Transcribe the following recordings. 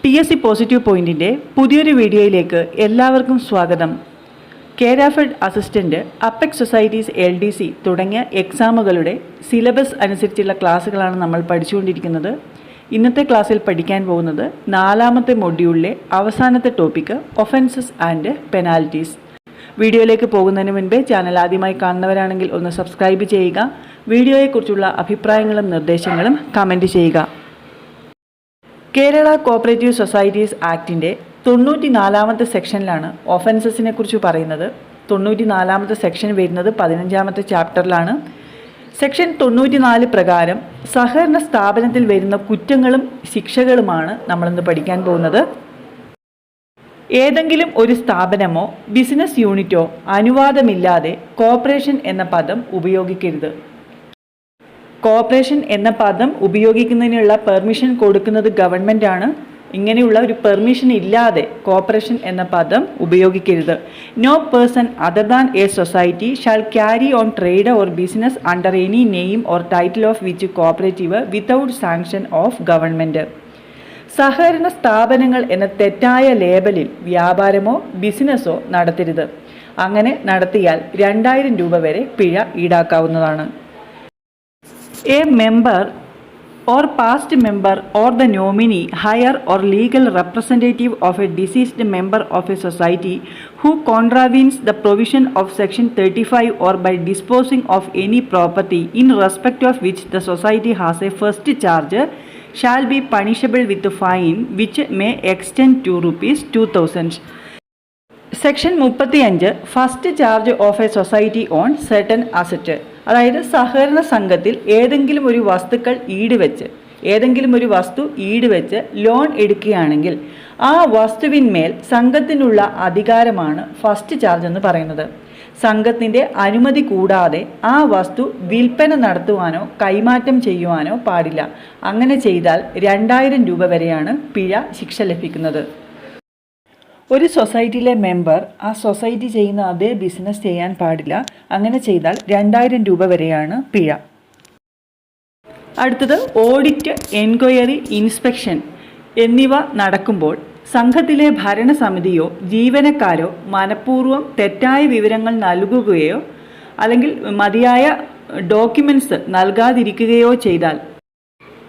TSC positive പോയിന്റിൻ്റെ പുതിയൊരു വീഡിയോയിലേക്ക് എല്ലാവർക്കും സ്വാഗതം. Kerafed assistant, apex societies LDC തുടങ്ങിയ എക്സാമുകളുടെ സിലബസ് അനുസരിച്ചുള്ള ക്ലാസ്സുകളാണ് നമ്മൾ പഠിച്ചുകൊണ്ടിരിക്കുന്നത്. ഇന്നത്തെ ക്ലാസ്സിൽ പഠിക്കാൻ പോകുന്നത് 4ാമത്തെ മൊഡ്യൂളിലെ അവസാനത്തെ ടോപ്പിക്ക് ഒഫൻസസ് ആൻഡ് പെനാൽറ്റീസ്. വീഡിയോയിലേക്ക് പോകുന്നതിന് മുൻപേ ചാനൽ ആദ്യമായി കാണുന്നവരാണെങ്കിൽ ഒന്ന് സബ്സ്ക്രൈബ് ചെയ്യുക. വീഡിയോയെക്കുറിച്ചുള്ള അഭിപ്രായങ്ങളും നിർദ്ദേശങ്ങളും കമൻറ്റ് ചെയ്യുക. കേരള കോപ്പറേറ്റീവ് സൊസൈറ്റീസ് ആക്ടിൻ്റെ 94ാമത്തെ സെക്ഷനിലാണ് ഒഫൻസസിനെ കുറിച്ച് പറയുന്നത്. 94ാമത്തെ സെക്ഷൻ വരുന്നത് 15ാമത്തെ ചാപ്റ്ററിലാണ്. സെക്ഷൻ 94 പ്രകാരം സഹകരണ സ്ഥാപനത്തിൽ വരുന്ന കുറ്റങ്ങളും ശിക്ഷകളുമാണ് നമ്മളിന്ന് പഠിക്കാൻ പോകുന്നത്. ഏതെങ്കിലും ഒരു സ്ഥാപനമോ ബിസിനസ് യൂണിറ്റോ അനുവാദമില്ലാതെ കോർപ്പറേഷൻ എന്ന പദം ഉപയോഗിക്കരുത്. കോർപ്പറേഷൻ എന്ന പദം ഉപയോഗിക്കുന്നതിനുള്ള പെർമിഷൻ കൊടുക്കുന്നത് ഗവൺമെൻറ്റാണ്. ഇങ്ങനെയുള്ള ഒരു പെർമിഷൻ ഇല്ലാതെ കോർപ്പറേഷൻ എന്ന പദം ഉപയോഗിക്കരുത്. No person other than a society shall carry on trade or business under any name or title of which cooperative without sanction of government. സഹകരണ സ്ഥാപനങ്ങൾ എന്ന തെറ്റായ ലേബലിൽ വ്യാപാരമോ ബിസിനസ്സോ നടത്തരുത്. അങ്ങനെ നടത്തിയാൽ 2000 രൂപ വരെ പിഴ ഈടാക്കാവുന്നതാണ്. A member or past member or the nominee, higher or legal representative of a deceased member of a society who contravenes the provision of section 35 or by disposing of any property in respect of which the society has a first charge shall be punishable with a fine which may extend to ₹2,000. Section 35 first charge of a society on certain asset. അതായത് സഹകരണ സംഘത്തിൽ ഏതെങ്കിലും ഒരു വസ്തു ഈടുവെച്ച് loan എടുക്കുകയാണെങ്കിൽ ആ വസ്തുവിന്മേൽ സംഘത്തിനുള്ള അധികാരമാണ് first charge എന്ന് പറയുന്നത്. സംഘത്തിൻ്റെ അനുമതി കൂടാതെ ആ വസ്തു വിൽപ്പന നടത്തുവാനോ കൈമാറ്റം ചെയ്യുവാനോ പാടില്ല. അങ്ങനെ ചെയ്താൽ 2000 രൂപ വരെയാണ് പിഴ ശിക്ഷ ലഭിക്കുന്നത്. ഒരു സൊസൈറ്റിയിലെ മെമ്പർ ആ സൊസൈറ്റി ചെയ്യുന്ന അതേ ബിസിനസ് ചെയ്യാൻ പാടില്ല. അങ്ങനെ ചെയ്താൽ 2000 രൂപ വരെയാണ് പിഴ. അടുത്തത് ഓഡിറ്റ്, എൻക്വയറി, ഇൻസ്പെക്ഷൻ എന്നിവ നടക്കുമ്പോൾ സംഘത്തിലെ ഭരണസമിതിയോ ജീവനക്കാരോ മനഃപൂർവ്വം തെറ്റായ വിവരങ്ങൾ നൽകുകയോ അല്ലെങ്കിൽ മതിയായ ഡോക്യുമെൻറ്റ്സ് നൽകാതിരിക്കുകയോ ചെയ്താൽ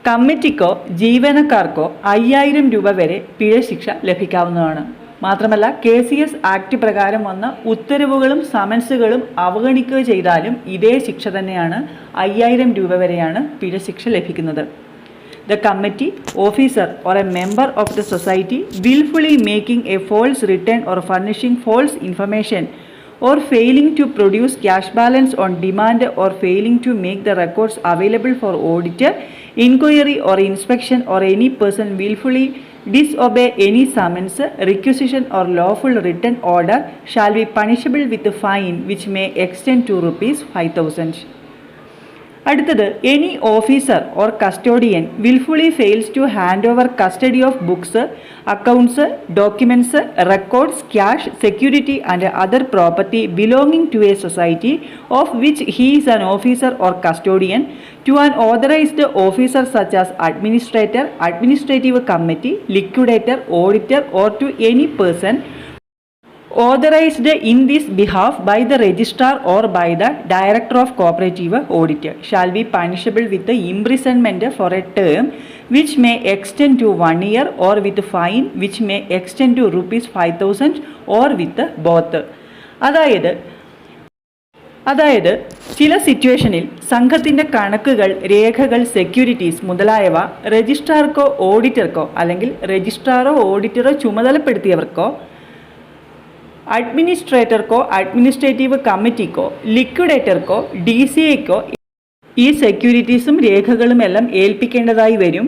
കമ്മിറ്റിക്കോ ജീവനക്കാർക്കോ 5000 രൂപ വരെ പിഴ ശിക്ഷ ലഭിക്കാവുന്നതാണ്. മാത്രമല്ല KCS ആക്ട് പ്രകാരം വന്ന ഉത്തരവുകളും സമൻസുകളും അവഗണിക്കുക ചെയ്താലും ഇതേ ശിക്ഷ തന്നെയാണ്. 5000 രൂപ വരെയാണ് പിഴ ശിക്ഷ ലഭിക്കുന്നത്. The committee, officer or a member of the society willfully making a false return or furnishing false information or failing to produce cash balance on demand or failing to make the records available for audit, inquiry or inspection or any person willfully disobey any summons, requisition or lawful written order shall be punishable with a fine which may extend to ₹5,000. അടുത്തത് any officer or custodian wilfully fails to hand over custody of books, accounts, documents, records, cash, security and other property belonging to a society of which he is an officer or custodian to an authorized officer such as administrator, administrative committee, liquidator, auditor or to any person authorized in this behalf by the registrar or by the director of cooperative audit shall be punishable with the imprisonment for a term which may extend to 1 year or with fine which may extend to ₹5,000 or with both. അതായത് ചില സിറ്റുവേഷനിൽ സംഘത്തിൻ്റെ കണക്കുകൾ, രേഖകൾ, securities മുതലായവ രജിസ്ട്രാർക്കോ ഓഡിറ്റർക്കോ അല്ലെങ്കിൽ രജിസ്ട്രാറോ ഓഡിറ്ററോ ചുമതലപ്പെടുത്തിയവർക്കോ അഡ്മിനിസ്ട്രേറ്റർക്കോ administrative കമ്മിറ്റിക്കോ ലിക്വിഡേറ്റർക്കോ DCAക്കോ ഈ സെക്യൂരിറ്റീസും രേഖകളും എല്ലാം ഏൽപ്പിക്കേണ്ടതായി വരും.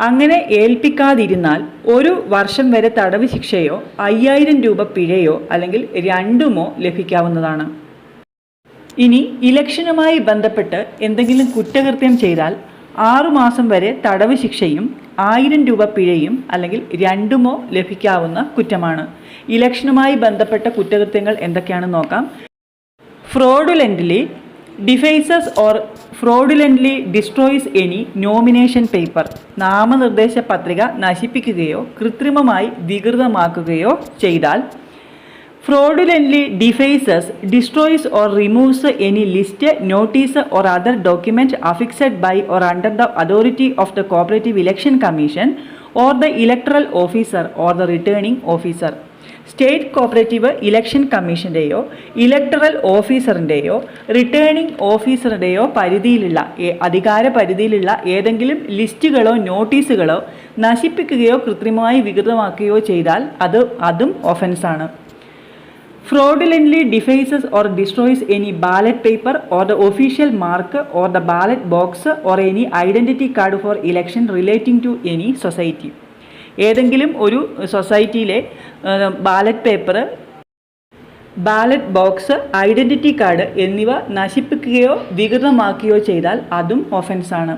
അങ്ങനെ ഏൽപ്പിക്കാതിരുന്നാൽ 1 വർഷം വരെ തടവ് ശിക്ഷയോ 5000 രൂപ പിഴയോ അല്ലെങ്കിൽ രണ്ടുമോ ലഭിക്കാവുന്നതാണ്. ഇനി ഇലക്ഷനുമായി ബന്ധപ്പെട്ട് എന്തെങ്കിലും കുറ്റകൃത്യം ചെയ്താൽ 6 മാസം വരെ തടവ് ശിക്ഷയും 1000 രൂപ പിഴയും അല്ലെങ്കിൽ രണ്ടുമോ ലഭിക്കാവുന്ന കുറ്റമാണ്. ഇലക്ഷനുമായി ബന്ധപ്പെട്ട കുറ്റകൃത്യങ്ങൾ എന്തൊക്കെയാണെന്ന് നോക്കാം. Fraudulently defaces or fraudulently destroys any nomination paper, നാമനിർദ്ദേശ പത്രിക നശിപ്പിക്കുകയോ കൃത്രിമമായി വികൃതമാക്കുകയോ ചെയ്താൽ. Fraudulently defaces, destroys or removes any list, notice or other document affixed by or under the authority of the Cooperative Election Commission or the electoral officer or the returning officer. State cooperative election കമ്മീഷൻ്റെയോ electoral ഓഫീസറിൻ്റെയോ returning ഓഫീസറുടെയോ പരിധിയിലുള്ള അധികാര പരിധിയിലുള്ള ഏതെങ്കിലും ലിസ്റ്റുകളോ നോട്ടീസുകളോ നശിപ്പിക്കുകയോ കൃത്രിമമായി വികൃതമാക്കുകയോ ചെയ്താൽ അതും ഒഫൻസാണ്. Fraudulently defaces or destroys any ballot paper or the official mark or the ballot box or any identity card for election relating to any society. ഏതെങ്കിലും ഒരു സൊസൈറ്റിയിലെ ballot paper, ballot box, identity card എന്നിവ നശിപ്പിക്കുകയോ വികൃതമാക്കുകയോ ചെയ്താൽ അതും ഒഫൻസാണ്.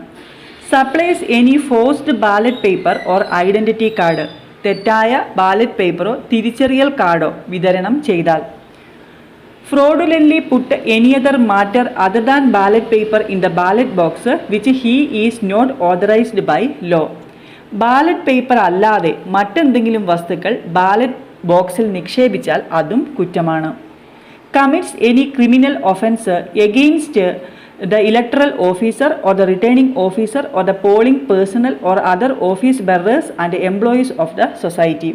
Supplies any forced ballot paper or identity card, തെറ്റായ ബാലറ്റ് പേപ്പറോ തിരിച്ചറിയൽ കാർഡോ വിതരണം ചെയ്താൽ. Fraudulently put any other matter other than ballot paper in the ballot box which he is not authorised by law, ballot paper അല്ലാതെ മറ്റെന്തെങ്കിലും വസ്തുക്കൾ ballot ബോക്സിൽ നിക്ഷേപിച്ചാൽ അതും കുറ്റമാണ്. Commits any criminal offence against the electoral officer or the returning officer or the polling personnel or other office bearers and employees of the society.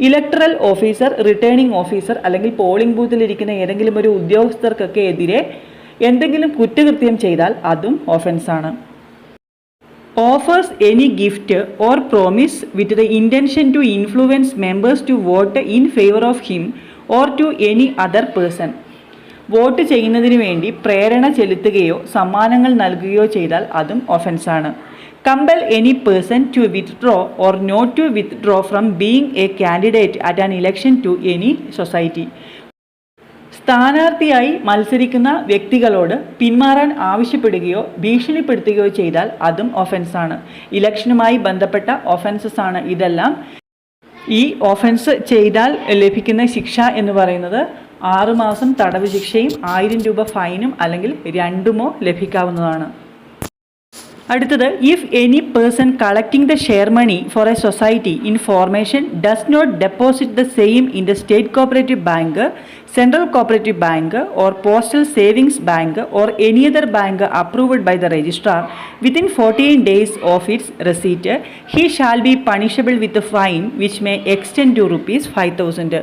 Electoral officer, returning officer അല്ലെങ്കിൽ polling ബൂത്തിലിരിക്കുന്ന ഏതെങ്കിലും ഒരു ഉദ്യോഗസ്ഥർക്കൊക്കെ എതിരെ എന്തെങ്കിലും കുറ്റകൃത്യം ചെയ്താൽ അതും ഒഫൻസാണ്. Offers any gift or promise with the intention to influence members to vote in favor of him or to any other person. Vote ചെയ്യുന്നതിന് വേണ്ടി പ്രേരണ ചെലുത്തുകയോ സമ്മാനങ്ങൾ നൽകുകയോ ചെയ്താൽ അതും ഒഫൻസാണ്. Compel any person to withdraw or not to withdraw from being a candidate at an election to any society. സ്ഥാനാർത്ഥിയായി മത്സരിക്കുന്ന വ്യക്തികളോട് പിന്മാറാൻ ആവശ്യപ്പെടുകയോ ഭീഷണിപ്പെടുത്തുകയോ ചെയ്താൽ അതും ഒഫൻസാണ്. ഇലക്ഷനുമായി ബന്ധപ്പെട്ട ഒഫൻസസ് ആണ് ഇതെല്ലാം. ഈ ഒഫൻസ് ചെയ്താൽ ലഭിക്കുന്ന ശിക്ഷ എന്ന് പറയുന്നത് 6 മാസം തടവ് ശിക്ഷയും 1000 രൂപ ഫൈനും അല്ലെങ്കിൽ രണ്ടുമോ ലഭിക്കാവുന്നതാണ്. അടുത്തത്, if any person collecting the share money for a society in formation does not deposit the same in the state cooperative bank, central cooperative bank or postal savings bank or any other bank approved by the registrar within 14 days of its receipt, he shall be punishable with fine which may extend to ₹5,000.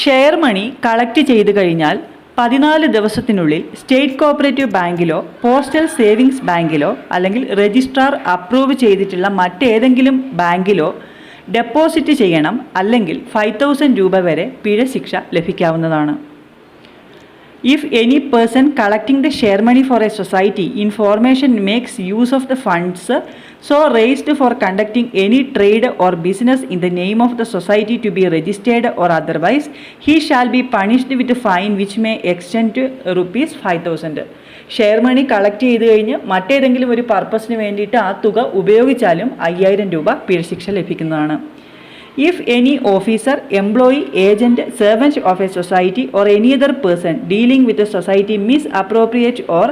Share money collect ചെയ്തു കഴിഞ്ഞാൽ 14 ദിവസത്തിനുള്ളിൽ state cooperative ബാങ്കിലോ postal savings ബാങ്കിലോ അല്ലെങ്കിൽ registrar approve ചെയ്തിട്ടുള്ള മറ്റേതെങ്കിലും ബാങ്കിലോ deposit ചെയ്യണം, അല്ലെങ്കിൽ 5,000 രൂപ വരെ പിഴ ശിക്ഷ ലഭിക്കാവുന്നതാണ്. If any person collecting the share money for a society in formation makes use of the funds so raised for conducting any trade or business in the name of the society to be registered or otherwise, he shall be punished with a fine which may extend to ₹5,000. Share money collect ചെയ്ത് കഴിഞ്ഞ് മറ്റേതെങ്കിലും ഒരു പർപ്പസിന് വേണ്ടിയിട്ട് ആ തുക ഉപയോഗിച്ചാലും 5000 രൂപ പിഴ ശിക്ഷ ലഭിക്കുന്നതാണ്. If any officer, employee, agent, servant of a society or any other person dealing with the society misappropriate or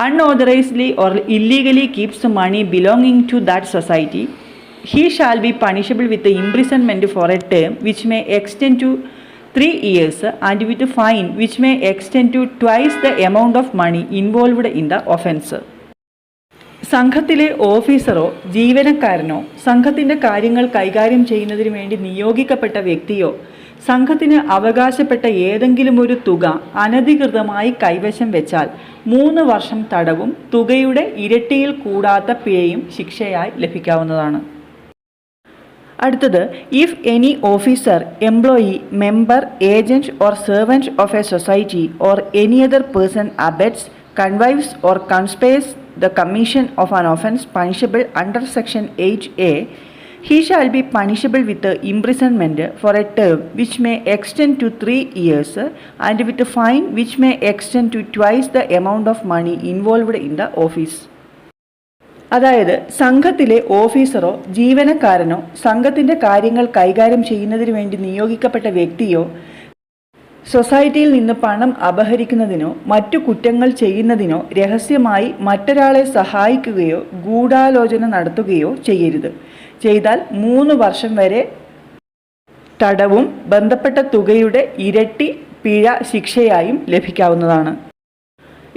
unauthorizedly or illegally keeps money belonging to that society, he shall be punishable with the imprisonment for a term which may extend to 3 years and with a fine which may extend to twice the amount of money involved in the offence. സംഘത്തിലെ ഓഫീസറോ ജീവനക്കാരനോ സംഘത്തിൻ്റെ കാര്യങ്ങൾ കൈകാര്യം ചെയ്യുന്നതിന് വേണ്ടി നിയോഗിക്കപ്പെട്ട വ്യക്തിയോ സംഘത്തിന് അവകാശപ്പെട്ട ഏതെങ്കിലും ഒരു തുക അനധികൃതമായി കൈവശം വെച്ചാൽ 3 വർഷം തടവും തുകയുടെ ഇരട്ടിയിൽ കൂടാത്ത പിഴയും ശിക്ഷയായി ലഭിക്കാവുന്നതാണ്. അടുത്തത്, if any officer, employee, member, agent or servant of a society or any other person abets, connives or conspires the commission of an offence punishable under section 8A, he shall be punishable with imprisonment for a term which may extend to 3 years and with a fine which may extend to twice the amount of money involved in the office. അതായത് സംഘത്തിലെ ഓഫീസറോ ജീവനക്കാരനോ സംഘത്തിൻ്റെ കാര്യങ്ങൾ കൈകാര്യം ചെയ്യുന്നതിന് വേണ്ടി നിയോഗിക്കപ്പെട്ട വ്യക്തിയോ സൊസൈറ്റിയിൽ നിന്ന് പണം അപഹരിക്കുന്നതിനോ മറ്റു കുറ്റങ്ങൾ ചെയ്യുന്നതിനോ രഹസ്യമായി മറ്റൊരാളെ സഹായിക്കുകയോ ഗൂഢാലോചന നടത്തുകയോ ചെയ്യരുത്. ചെയ്താൽ 3 വർഷം വരെ തടവും ബന്ധപ്പെട്ട തുകയുടെ ഇരട്ടി പിഴ ശിക്ഷയായും ലഭിക്കാവുന്നതാണ്.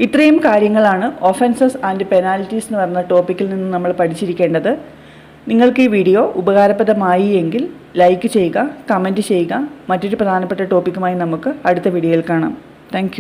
ഇത്രയും കാര്യങ്ങളാണ് ഒഫൻസസ് ആൻഡ് പെനാൽറ്റീസ് എന്ന് പറഞ്ഞ ടോപ്പിക്കിൽ നിന്ന് നമ്മൾ പഠിച്ചിരിക്കേണ്ടത്. നിങ്ങൾക്ക് ഈ വീഡിയോ ഉപകാരപ്രദമായി എങ്കിൽ ലൈക്ക് ചെയ്യുക, കമൻറ്റ് ചെയ്യുക. മറ്റൊരു പ്രധാനപ്പെട്ട ടോപ്പിക്കുമായി നമുക്ക് അടുത്ത വീഡിയോയിൽ കാണാം. താങ്ക്